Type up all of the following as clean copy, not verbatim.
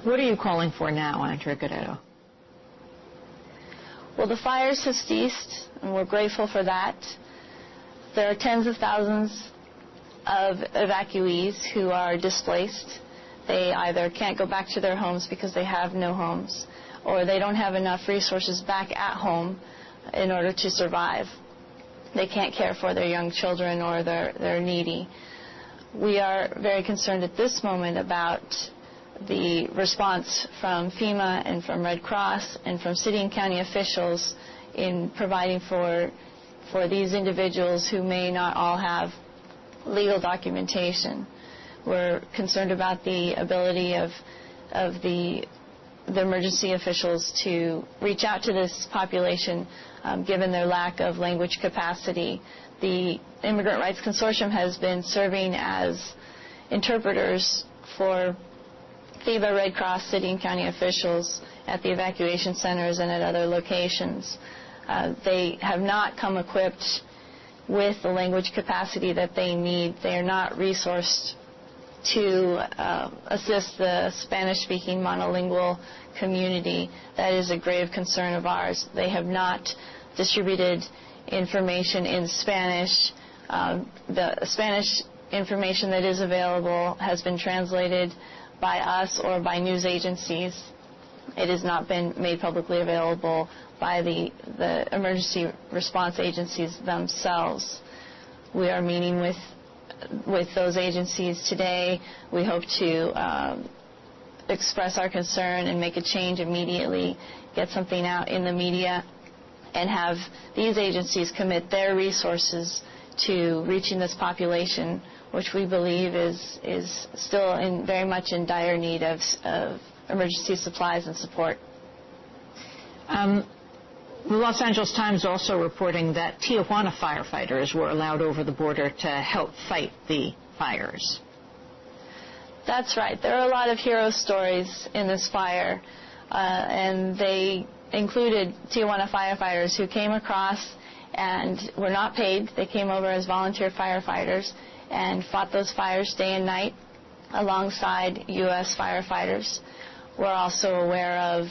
What are you calling for now, Andrea Guerrero? Well, the fires have ceased, and we're grateful for that. There are tens of thousands of evacuees who are displaced. They either can't go back to their homes because they have no homes, or they don't have enough resources back at home in order to survive. They can't care for their young children, or they're needy. We are very concerned at this moment about the response from FEMA and from Red Cross and from city and county officials in providing for these individuals who may not all have legal documentation. We're concerned about the ability of the emergency officials to reach out to this population given their lack of language capacity. The Immigrant Rights Consortium has been serving as interpreters for FEMA, Red Cross, city and county officials at the evacuation centers and at other locations. They have not come equipped with the language capacity that they need. They are not resourced to assist the Spanish-speaking monolingual community. That is a grave concern of ours. They have not distributed information in Spanish. The Spanish information that is available has been translated by us or by news agencies. It has not been made publicly available by the emergency response agencies themselves. We are meeting with those agencies today. We hope to express our concern and make a change immediately, get something out in the media, and have these agencies commit their resources to reaching this population, which we believe is still very much in dire need of emergency supplies and support. The Los Angeles Times also reporting that Tijuana firefighters were allowed over the border to help fight the fires. That's right. There are a lot of hero stories in this fire, and they included Tijuana firefighters who came across and were not paid. They came over as volunteer firefighters and fought those fires day and night alongside U.S. firefighters. We're also aware of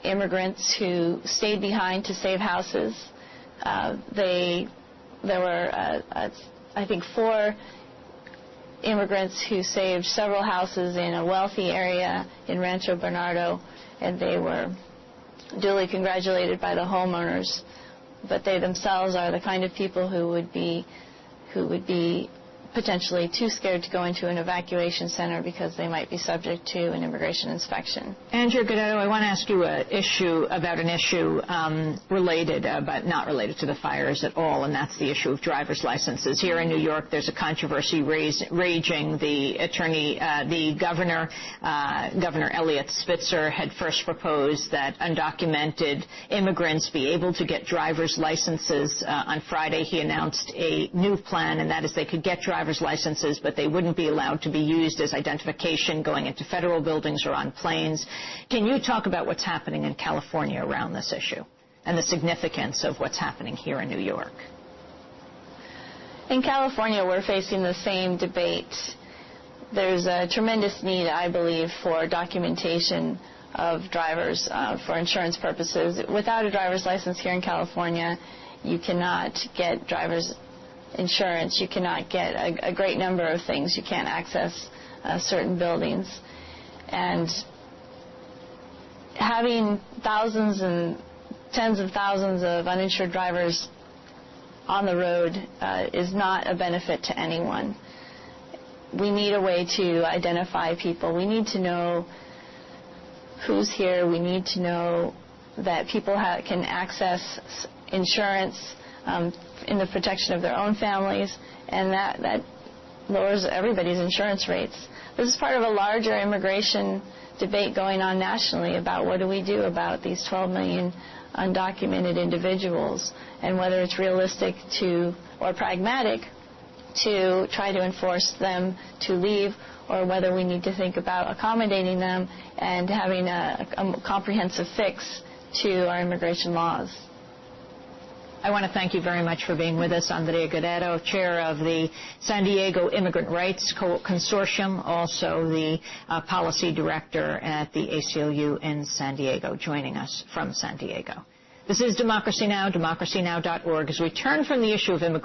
immigrants who stayed behind to save houses. There were, I think, 4 immigrants who saved several houses in a wealthy area in Rancho Bernardo, and they were duly congratulated by the homeowners. But they themselves are the kind of people who would be potentially too scared to go into an evacuation center because they might be subject to an immigration inspection. Andrea Guerrero, I want to ask you an issue related, but not related to the fires at all, and that's the issue of driver's licenses. Here in New York, there's a controversy raging. The governor Eliot Spitzer, had first proposed that undocumented immigrants be able to get driver's licenses. On Friday, he announced a new plan, and that is they could get driver's licenses, but they wouldn't be allowed to be used as identification going into federal buildings or on planes. Can you talk about what's happening in California around this issue and the significance of what's happening here in New York? In California, we're facing the same debate. There's a tremendous need, I believe, for documentation of drivers for insurance purposes. Without a driver's license here in California, you cannot get driver's insurance. You cannot get a great number of things. You can't access certain buildings. And having thousands and tens of thousands of uninsured drivers on the road is not a benefit to anyone. We need a way to identify people. We need to know who's here. We need to know that people can access insurance in the protection of their own families, and that lowers everybody's insurance rates. This is part of a larger immigration debate going on nationally about what do we do about these 12 million undocumented individuals, and whether it's realistic or pragmatic to try to enforce them to leave, or whether we need to think about accommodating them and having a comprehensive fix to our immigration laws. I want to thank you very much for being with us. Andrea Guerrero, chair of the San Diego Immigrant Rights Consortium, also the policy director at the ACLU in San Diego, joining us from San Diego. This is Democracy Now!, democracynow.org. As we turn from the issue of immigration